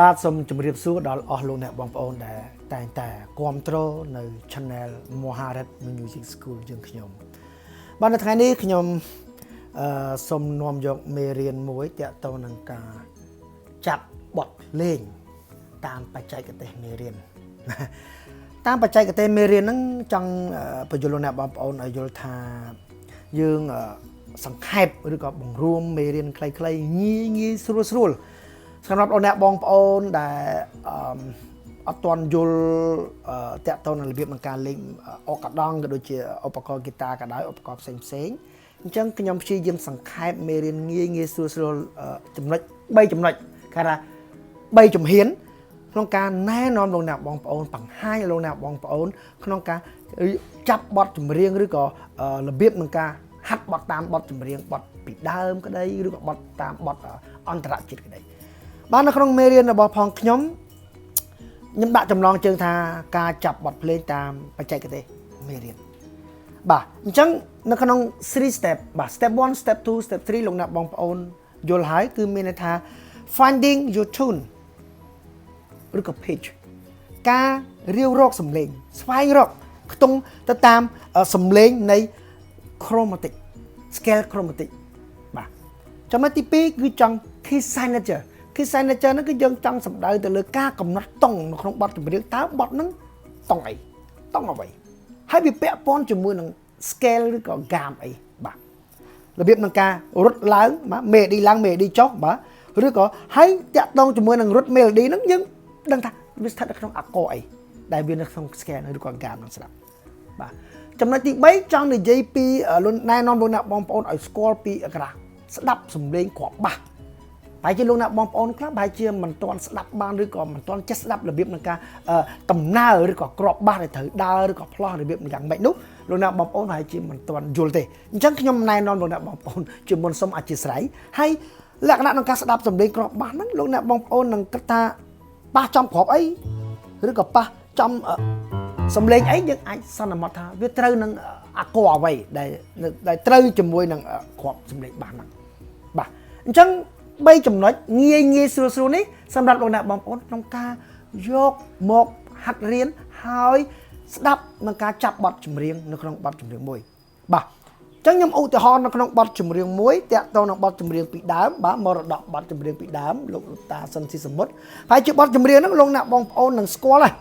បាទសូមជម្រាបសួរដល់អស់លោកអ្នកបងប្អូនដែលតែងតែគ្រប់គ្រងនៅ Channel Moharat Music School យើងខ្ញុំបាទនៅថ្ងៃនេះខ្ញុំសូមនាំយកមេរៀនមួយទាក់ទងនឹងការចាប់បទភ្លេងតាមបច្ចេកទេសមេរៀនតាមបច្ចេកទេសមេរៀនហ្នឹងចង់បញ្យល់លោកអ្នកបងប្អូនឲ្យយល់ថាយើងសង្ខេបឬក៏បង្រួមមេរៀនខ្លីៗងាយស្រួលសម្រាប់លោកអ្នកបងប្អូនដែលអត់ទាន់យល់តាក់ទងនឹងរបៀបនៃការលេងអកដង់ក៏ដូចជាឧបករណ៍ហ្គីតាក៏ដោយឧបករណ៍ផ្សេងអញ្ចឹងខ្ញុំព្យាយាមសង្ខេបមេរៀនងាយស្រួលចំណុច3ចំណុចគេថា3ជំហានក្នុងការណែនាំលោកអ្នកបងប្អូនបង្ហាញលោកអ្នកបងប្អូនក្នុងការចាប់បទចម្រៀងឬក៏របៀបនៃការហាត់បទតាមបទចម្រៀងបទពីដើមក្តីឬក៏បទតាមបទអន្តរជាតិក្តីបាទនៅក្នុងមេរៀនរបស់ផងខ្ញុំដាក់ចំណងជើងថាការចាប់បទភ្លេងតាមបច្ចេកទេសមេរៀនបាទអញ្ចឹងនៅក្នុង3 step បាទ step 1 step 2 step 3លោកអ្នកបងប្អូនយល់ហើយគឺមានន័យថា finding your tune ឬក៏ pitch ការរាវរកសំឡេងស្វែងរកខ្ទង់ទៅតាមសំឡេងនៃ chromatic scale chromatic បាទចំណុចទី2គឺចង់ key signature key signature ហ្នឹងគឺយើងចង់សម្ដៅទៅលើការកំណត់តុងនៅក្នុងបទចម្រៀងតើបទហ្នឹងតុងអីតុងអ្វីហើយវាពាក់ព័ន្ធជាមួយនឹង scale ឬក៏ gam អីបាទរបៀបនៃការរត់ឡើងបាទ melody ឡើង melody ចុះបាទឬក៏ហើយតាក់ទងជាមួយនឹងរត់ melody ហ្នឹងយើងដឹងថាវាស្ថិតនៅក្នុងអាកអីដែលវានៅក្នុង scale ឬក៏ gam ហ្នឹងស្ដាប់បាទចំណុចទី3ចង់និយាយពីណែនាំលោកអ្នកបងប្អូនឲ្យស្គាល់ពីស្ដាប់សំឡេងគ្រាប់បាសតែជាលោកអ្នកបងប្អូនខ្លះបែរជាមិនទាន់ស្ដាប់បានឬក៏មិនទាន់ចេះស្ដាប់របៀបនៃការដំណើរឬក៏គ្រាប់បាសដែលត្រូវដើរឬក៏ផ្លោះរបៀបយ៉ាងម៉េចនោះលោកអ្នកបងប្អូនបែរជាមិនទាន់យល់ទេអញ្ចឹងខ្ញុំណែនាំលោកអ្នកបងប្អូនជាមុនសូមអធិស្ឋានហើយលក្ខណៈក្នុងការស្ដាប់សំឡេងគ្រាប់បាសហ្នឹងលោកអ្នកបងប្អូននឹងគិតថាបាសចំគ្រាប់អីឬក៏បាសចំសំឡេងអីយើងអាចសន្មតថាវាត្រូវនឹងអាកអ្វីដែលត្រូវជាមួយនឹងគ្រាប់សំឡេងបាសហ្នឹងបាទអញ្ចឹង3ចំណុចងាយស្រួលនេះសម្រាប់លោកអ្នកបងប្អូនក្នុងការយកមកហាត់រៀនហើយស្ដាប់នឹងការចាប់បទចម្រៀងនៅក្នុងបទចម្រៀងមួយបាទអញ្ចឹងខ្ញុំឧទាហរណ៍នៅក្នុងបទចម្រៀងមួយតាក់ទងនឹងបទចម្រៀងពីដើមបាទមរតកបទចម្រៀងពីដើមលោកតាសិនស៊ីសមុទ្រហើយជាបទចម្រៀងហ្នឹងលោកអ្នកបងប្អូននឹងស្គាល់ហើយ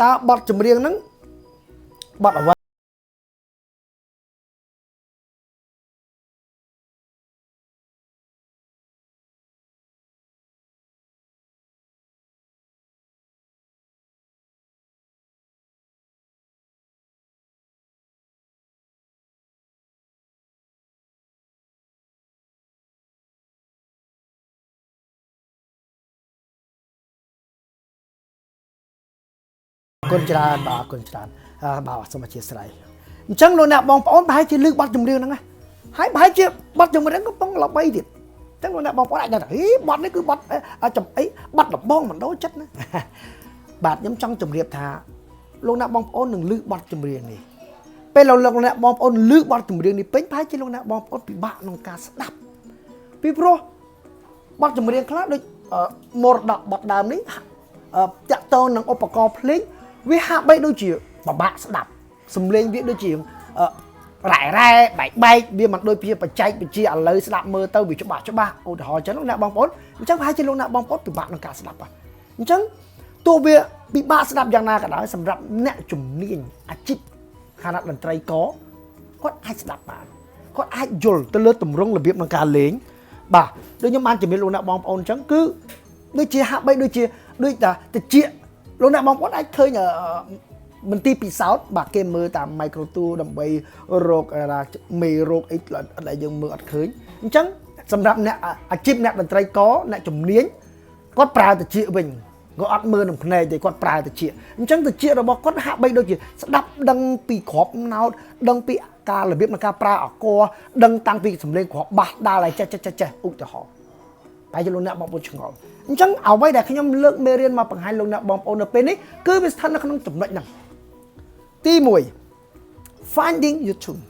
តើបទចម្រៀងហ្នឹងបទអ្វីគុណច្រើនបាទគុណច្រើនបាទសូមអធិស្ឋានអញ្ចឹងលោកអ្នកបងប្អូនប្រហែលជាលើកបទចម្រៀងហ្នឹងហើយប្រហែលជាបទចម្រៀងកំពុងល្បីទៀតអញ្ចឹងលោកអ្នកបងប្អូនអាចដឹងថាបទនេះគឺបទចំអីបទដំបងមិនដូរចិត្តណាបាទខ្ញុំចង់ជម្រាបថាលោកអ្នកបងប្អូននឹងលើកបទចម្រៀងនេះពេលលោកអ្នកបងប្អូនលើកបទចម្រៀងនេះពេញប្រហែលជាលោកអ្នកបងប្អូនពិបាកក្នុងការស្ដាប់ពីព្រោះបទចម្រៀងខ្លះដូចមរតកបទដើមនេះតាក់ទងនឹងឧបករណ៍ភ្លេងវាហាក់បីដូចជាបបាក់ស្ដាប់សំឡេងវាដូចជារ៉ែបែកវាមិនដូចជាបច្ចេកវិទ្យាឥឡូវស្ដាប់មើលទៅវាច្បាស់ឧទាហរណ៍ចឹងលោកអ្នកបងប្អូនអញ្ចឹងប្រហែលជាលោកអ្នកបងប្អូនពិបាកក្នុងការស្ដាប់អញ្ចឹងទោះវាពិបាកស្ដាប់យ៉ាងណាក៏ដោយសម្រាប់អ្នកជំនាញអាជីពខាងតន្ត្រីករគាត់អាចស្ដាប់បានគាត់អាចយល់ទៅលើទម្រង់របៀបនៃការលេងបាទដូចខ្ញុំបានជំរាបលោកអ្នកបងប្អូនអញ្ចឹងគឺដូចជាហាក់បីដូចតាតិចលោកអ្នកបងប្អូនអាចឃើញមន្ទីរពិសោធន៍បាទគេមើលតាម micro tool ដើម្បីរកមេរោគអីដែលយើងមើលអត់ឃើញអញ្ចឹងសម្រាប់អ្នកអាជីពអ្នកតន្ត្រីករអ្នកជំនាញគាត់ប្រើតិចវិញគាត់អត់មើលនឹងភ្នែកទេគាត់ប្រើតិចអញ្ចឹងតិចរបស់គាត់ហាក់បីដូចជាស្ដាប់ដឹងពីគ្រាប់ណោតដឹងពីការរបៀបនៃការប្រើអក្សរដឹងតាំងពីសំឡេងគ្រាប់បាសដាល់ឲ្យចេះឧទាហរណ៍តែលោកអ្នកបងប្អូនឆ្ងល់អញ្ចឹងអ្វីដែលខ្ញុំលើកមេរៀនមកបង្ហាញលោកអ្នកបងប្អូននៅពេលនេះគឺវាស្ថិតនៅក្នុងចំណុចហ្នឹងទី1 finding your tune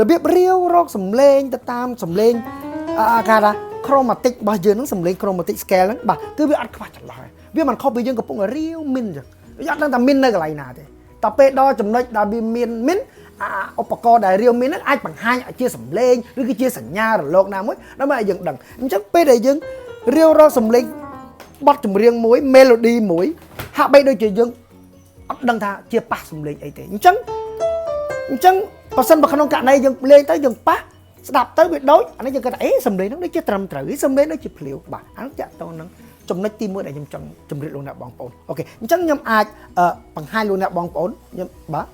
របៀបរាវរកសំឡេងទៅតាមសំឡេងការថា chromatic របស់យើងហ្នឹងសំឡេង chromatic scale ហ្នឹងបាទគឺវាអត់ខ្វះចន្លោះវាមិនខុសពីយើងកំពុងរៀវមីនចឹងវាអត់ដឹងថាមីននៅកន្លែងណាទេតែពេលដល់ចំណុចដែលវាមានមីនឧបករណ៍ដែលរៀវមីនហ្នឹងអាចបង្ហាញជាសំឡេងឬគឺជាសញ្ញារលកណាមួយដើម្បីឲ្យយើងដឹងអញ្ចឹងពេលដែលយើងរៀវរកសំឡេងបទចម្រៀងមួយ melody មួយហាក់បីដូចជាយើងអត់ដឹងថាជាប៉ះសំឡេងអីទេអញ្ចឹងបើសិនបើក្នុងករណីយើងលេងទៅយើងប៉ះស្ដាប់ទៅវាដូចអានេះយើងគិតថាសំឡេងហ្នឹងដូចជាត្រឹមត្រូវសំឡេងដូចជាភ្លាវបាទអានោះចាក់តនឹងចំណុចទី1ដែលខ្ញុំចង់ជម្រាបលោកអ្នកបងប្អូនអូខេអញ្ចឹងខ្ញុំអាចបង្ហាញលោកអ្នកបងប្អូនខ្ញុំបាទ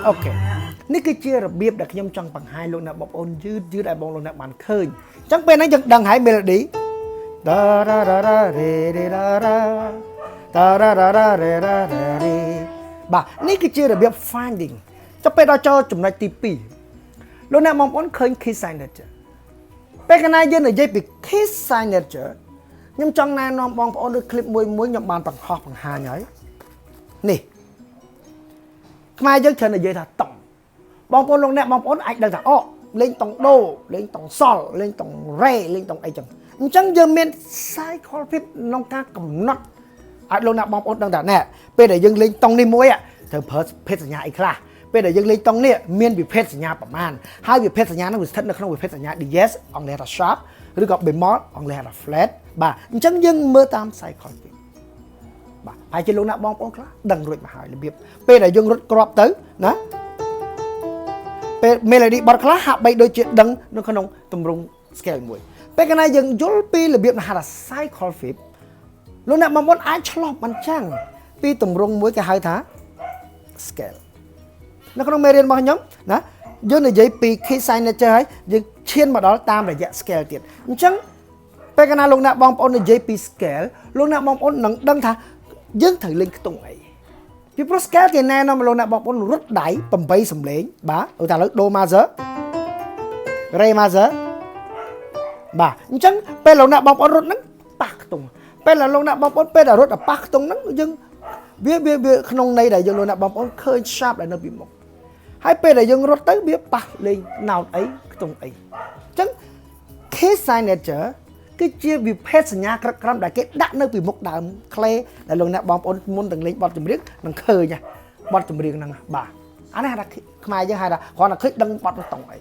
អូខេនេះគឺជារបៀបដែលខ្ញុំចង់បង្ហាញលោកអ្នកបងប្អូនយឺតឲ្យបងលោកអ្នកបានឃើញអញ្ចឹងពេលហ្នឹងយើងដឹងហើយ melody តារ៉ារ៉ារ៉ារេរេរ៉ារ៉ាតារ៉ារ៉ារ៉ារេរ៉ារ៉ារេបាទនេះគឺជារបៀប finding ចុះពេលដល់ចូលចំណុចទី2លោកអ្នកបងប្អូនឃើញ key signature ពេលកណាយើងនិយាយពី key signature ខ្ញុំចង់ណែនាំបងប្អូនលើ clip មួយខ្ញុំបានបង្ហោះបង្ហាញហើយនេះខ្មែរយើងច្រើននិយាយថាតុងបងប្អូនលោកអ្នកបងប្អូនអាចដឹងថាលេងតុងដូលេងតុងសល់លេងតុងរ៉េលេងតុងអីចឹងអញ្ចឹងយើងមាន cycle ភាពក្នុងការកំណត់ឲ្យលោកអ្នកបងប្អូនដឹងថាណែពេលដែលយើងលេងតុងនេះមួយត្រូវប្រើភេទសញ្ញាអីខ្លះពេលដែលយើងលេងតុងនេះមានវិភេទសញ្ញាប្រមាណហើយវិភេទសញ្ញានោះវាស្ថិតនៅក្នុងវិភេទសញ្ញា diez អង់គ្លេសថា sharp ឬក៏ bemol អង់គ្លេសថា flat បាទអញ្ចឹងយើងមើលតាម cycle ភាពបាទហើយជាលោកអ្នកបងប្អូនខ្លះដឹងរួចមកហើយរបៀបពេលដែលយើងរត់គ្រាប់ទៅណាពេល melody បទខ្លះហាក់បីដូចជាដឹងនៅក្នុងទម្រង់ scale មួយពេលកាលណាយើងយល់ពីរបៀបហៅថា cycle flip លោកអ្នកបងប្អូនអាចឆ្លោះបញ្ចាំងពីទម្រង់មួយគេហៅថា scale នៅក្នុងមេរៀនរបស់ខ្ញុំណាយើងនិយាយពី key signature ហើយយើងឈានមកដល់តាមរយៈ scale ទៀតអញ្ចឹងពេលកាលណាលោកអ្នកបងប្អូននិយាយពី scale លោកអ្នកបងប្អូននឹងដឹងថាយើងត្រូវលេងខ្ទង់អីពីព្រោះ scale គេណែនាំលោកអ្នកបងប្អូនរត់ដៃ8សំឡេងបាទឧទាហរណ៍ឥឡូវ do major re major បាទអញ្ចឹងពេលលោកអ្នកបងប្អូនរត់ហ្នឹងប៉ះខ្ទង់ពេលលោកអ្នកបងប្អូនពេលដែលរត់ប៉ះខ្ទង់ហ្នឹងយើងវាក្នុងន័យដែលយើងលោកអ្នកបងប្អូនឃើញ sharp ដែលនៅពីមុខហើយពេលដែលយើងរត់ទៅវាប៉ះលេងណោតអីខ្ទង់អីអញ្ចឹង key signature គឺជាវិភេទសញ្ញាក្រឹកក្រមដែលគេដាក់នៅពីមុខដើមក្លេដែលលោកអ្នកបងប្អូនមុនទាំងលេងបទចម្រៀងនឹងឃើញបទចម្រៀងហ្នឹងបាទអានេះហៅថាខ្មែរយើងហៅថាគ្រាន់តែឃើញដឹងបទនោះតង់អី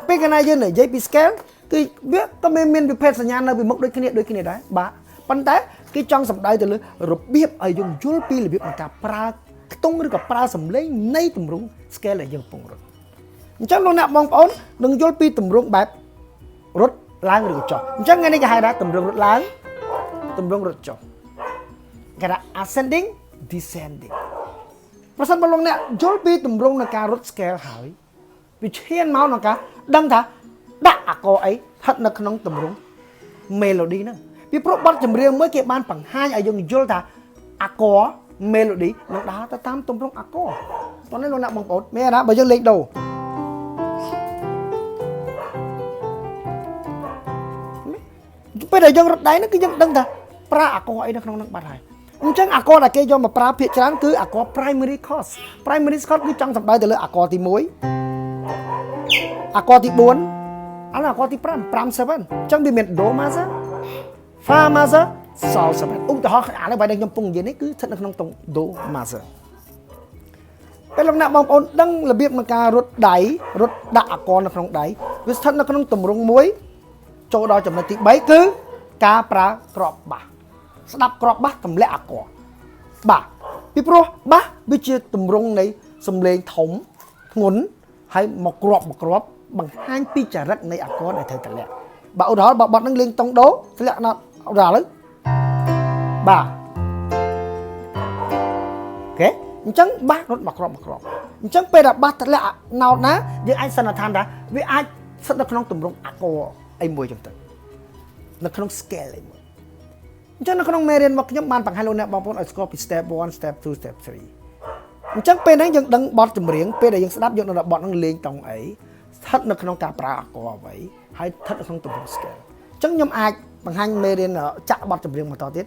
ពេលកាលណាយើងនិយាយពី scale គឺវាក៏មានវិភេទសញ្ញានៅពីមុខដូចគ្នាដែរបាទប៉ុន្តែគេចង់សម្ដៅទៅលើរបៀបឲ្យយើងយល់ពីរបៀបនៃការប្រើខ្ទង់ឬក៏ប្រើសំឡេងនៃទម្រង់ scale ដែលយើងកំពុងរត់អញ្ចឹងលោកអ្នកបងប្អូននឹងយល់ពីទម្រង់បែបរត់ឡើងឬចុះអញ្ចឹងថ្ងៃនេះគេហៅថាទម្រង់រត់ឡើងទម្រង់រត់ចុះគេថា ascending descending ប្រសិនបើលោកអ្នកយល់ពីទម្រង់នៃការរត់ scale ហើយវាឈានមកក្នុងការដឹងថាដាក់អាកអីស្ថិតនៅក្នុងទម្រង់ melody ហ្នឹងពីព្រោះបទចម្រៀងមួយគេបានបង្ហាញឲ្យយើងយល់ថាអាក melody នឹងដើរទៅតាមទម្រង់អាកតោះនេះលោកអ្នកបងប្អូនមានណាបើយើងលេងដូពេលដែលយើងរត់ដៃហ្នឹងគឺយើងដឹងថាប្រើអាកអីនៅក្នុងហ្នឹងបាត់ហើយអញ្ចឹងអាកដែលគេយកមកប្រើភាគច្រើនគឺអាក primary chord គឺចង់សម្ដៅទៅលើអាកទី1អាកទី4អាកទី5 7អញ្ចឹងវាមាន do major fa major sol 7ឧទាហរណ៍អានេះបើខ្ញុំកំពុងនិយាយនេះគឺស្ថិតនៅក្នុងទង់ do major ពេលលោកអ្នកបងប្អូនដឹងរបៀបនៃការរត់ដៃរត់ដាក់អាកនៅក្នុងដៃវាស្ថិតនៅក្នុងទម្រង់មួយចូលដល់ចំណុចទី3គឺការប្រើក្របបាសស្ដាប់ក្របបាសទម្លាក់អាកបាទពីព្រោះបាសវាជាទម្រង់នៃសំឡេងធំធ្ងន់ហើយមកក្របបង្ហាញពីចរិតនៃអាកដែលត្រូវទម្លាក់បាទឧទាហរណ៍បើបទនឹងលេងតុងដូទម្លាក់ណាឧទាហរណ៍ឥឡូវបាទអូខេអញ្ចឹងបាសរត់មកក្របអញ្ចឹងពេលដែលបាសទម្លាក់ណោតណាយើងអាចសន្និដ្ឋានថាវាអាច ស្ថិតនៅក្នុងទម្រង់អាកអីមួយចឹងទៅនៅក្នុង scale អីមួយអញ្ចឹងនៅក្នុងមេរៀនរបស់ខ្ញុំបានបង្ហាញលោកអ្នកបងប្អូនឲ្យស្គាល់ពី step 1 step 2 step 3អញ្ចឹងពេលហ្នឹងយើងដឹងបទចម្រៀងពេលដែលយើងស្ដាប់យើងដឹងថាបទហ្នឹងលេងតង់អីស្ថិតនៅក្នុងការប្រើអាកអ្វីហើយស្ថិតនៅក្នុងទម្រង់ scale អញ្ចឹងខ្ញុំអាចបង្ហាញមេរៀនចាក់បទចម្រៀងបន្តទៀត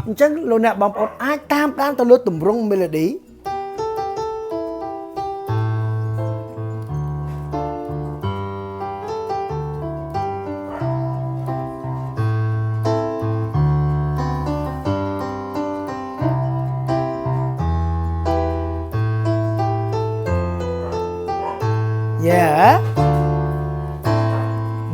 អញ្ចឹងលោកអ្នកបងប្អូនអាចតាមដានទៅលើទម្រង់ melody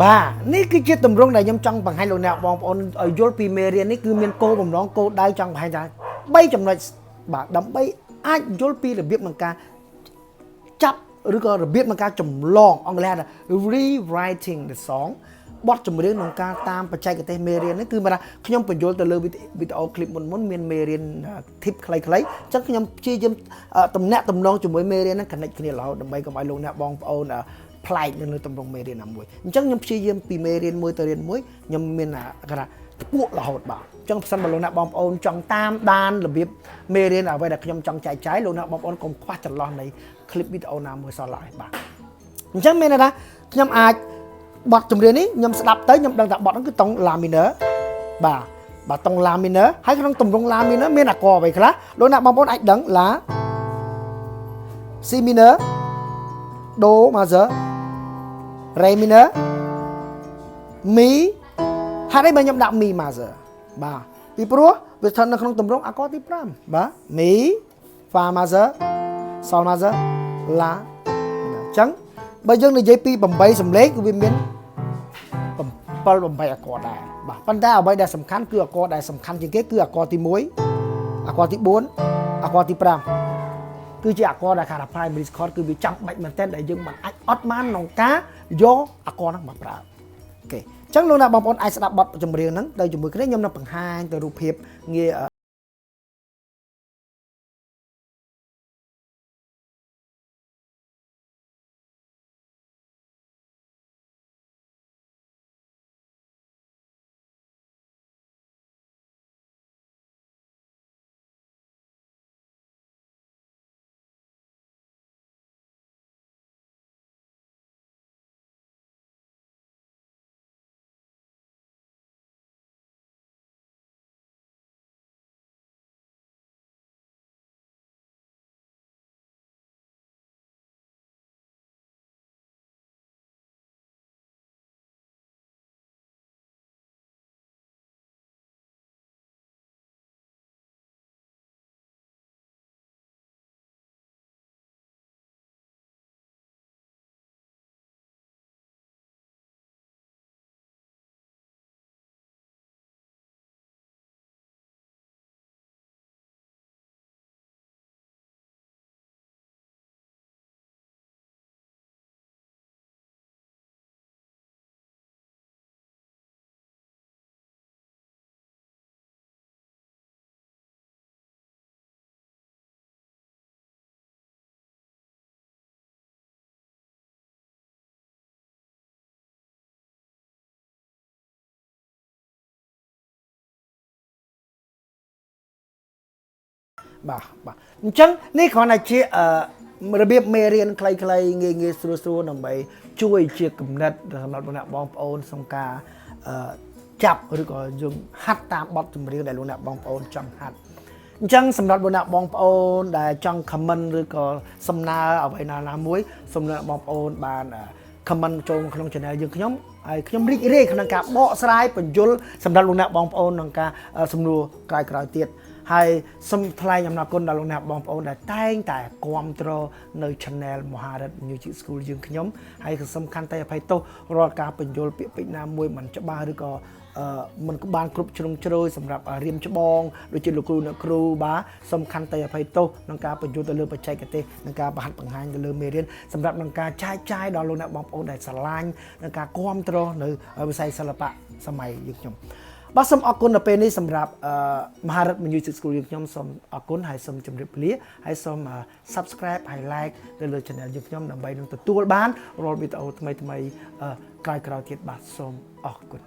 បាទនេះគឺជាទម្រង់ដែលខ្ញុំចង់បង្ហាញលោកអ្នកបងប្អូនឲ្យយល់ពីមេរៀននេះគឺមានគោលបំណងគោលដៅចង់បង្ហាញថា3ចំណុចបាទដើម្បីអាចយល់ពីរបៀបក្នុងការចាប់ឬក៏របៀបក្នុងការចម្លងអង់គ្លេសថា rewriting the song បទចម្រៀងក្នុងការតាមបច្ចេកទេសមេរៀននេះគឺមានថាខ្ញុំបញ្យល់ទៅលើវីដេអូឃ្លីបមុនមានមេរៀន tip ខ្លីៗអញ្ចឹងខ្ញុំព្យាយាមតំណាក់តំណងជាមួយមេរៀនហ្នឹង connect គ្នារហូតដើម្បីកុំឲ្យលោកអ្នកបងប្អូនប្លែកនៅលើទម្រង់មេរៀនណាមួយអញ្ចឹងខ្ញុំព្យាយាមពីមេរៀនមួយទៅរៀនមួយខ្ញុំមានគេថាពួករហូតបាទអញ្ចឹងប្រសិនបើលោកអ្នកបងប្អូនចង់តាមដានរបៀបមេរៀនអ្វីដែលខ្ញុំចង់ចែកចាយលោកអ្នកបងប្អូនកុំខ្វះចន្លោះនៃ clip វីដេអូណាមួយសោះឡើយបាទអញ្ចឹងមានន័យថាខ្ញុំអាចបទចម្រៀងនេះខ្ញុំស្ដាប់ទៅខ្ញុំដឹងថាបទហ្នឹងគឺតុង La minor បាទតុង La minor ហើយក្នុងទម្រង់ La minor មានអាកអ្វីខ្លះលោកអ្នកបងប្អូនអាចដឹង La C minor Do major Re minor Mi ហើយនេះបើខ្ញុំដាក់ Mi major បាទពីព្រោះវាស្ថិតនៅក្នុងទម្រង់អាកទី5បាទ Mi Fa major Sol major La អញ្ចឹងបើយើងនិយាយពី8សំឡេងគឺវាមាន7 8អាកដែរបាទប៉ុន្តែអ្វីដែលសំខាន់គឺអាកដែលសំខាន់ជាងគេគឺអាកទី1អាកទី4អាកទី5គឺជាអាកដែលគេថា primary chord គឺវាចាំបាច់មែនទែនដែលយើងមិនអាចអត់បានក្នុងការយកអាកហ្នឹងមកប្រើអូខេអញ្ចឹងលោកអ្នកបងប្អូនអាចស្ដាប់បទចម្រៀងហ្នឹងទៅជាមួយគ្នាខ្ញុំនឹងបង្ហាញទៅរូបភាពងាយបាទអញ្ចឹងនេះគ្រាន់តែជារបៀបមេរៀនខ្លីៗងាយស្រួលដើម្បីជួយជាគំនិតសម្រាប់លោកអ្នកបងប្អូនក្នុងការចាប់ឬក៏យើងហាត់តាមបទចម្រៀងដែលលោកអ្នកបងប្អូនចង់ហាត់ អញ្ចឹងសម្រាប់លោកអ្នកបងប្អូនដែលចង់ comment ឬក៏សំណើអ្វីណាមួយសូមលោកអ្នកបងប្អូនបាន comment ចូលក្នុង channel យើងខ្ញុំហើយខ្ញុំរីករាយក្នុងការបកស្រាយបញ្យលសម្រាប់លោកអ្នកបងប្អូនក្នុងការសំណួរក្រោយៗទៀតហើយសូមថ្លែងអំណរគុណដល់លោកអ្នកបងប្អូនដែលតែងតែគាំទ្រនៅ channel Moharat Music School យើងខ្ញុំហើយក៏សំខាន់តែអភ័យទោសរាល់ការបញ្យលពាក្យពេចន៍ណាមួយមិនច្បាស់ឬក៏មិនបានគ្រប់ជ្រុងជ្រោយសម្រាប់រៀមច្បងដូចជាលោកគ្រូអ្នកគ្រូបាទសំខាន់តែអភ័យទោសក្នុងការបញ្យលទៅលើបច្ចេកទេសនិងការបង្ហាត់បង្ហាញទៅលើមេរៀនសម្រាប់ក្នុងការចែកចាយដល់លោកអ្នកបងប្អូនដែលស្រឡាញ់និងការគាំទ្រនៅវិស័យសិល្បៈសម័យយើងខ្ញុំបាទសូមអរគុណដល់ពេលនេះសម្រាប់ Moharat Music School យើងខ្ញុំសូមអរគុណហើយសូមជម្រាបលាហើយសូម Subscribe ហើយ Like ទៅលើ Channel យើងខ្ញុំដើម្បីនឹងទទួលបានរាល់វីដេអូថ្មីៗក្រោយៗទៀតបាទសូមអរគុណ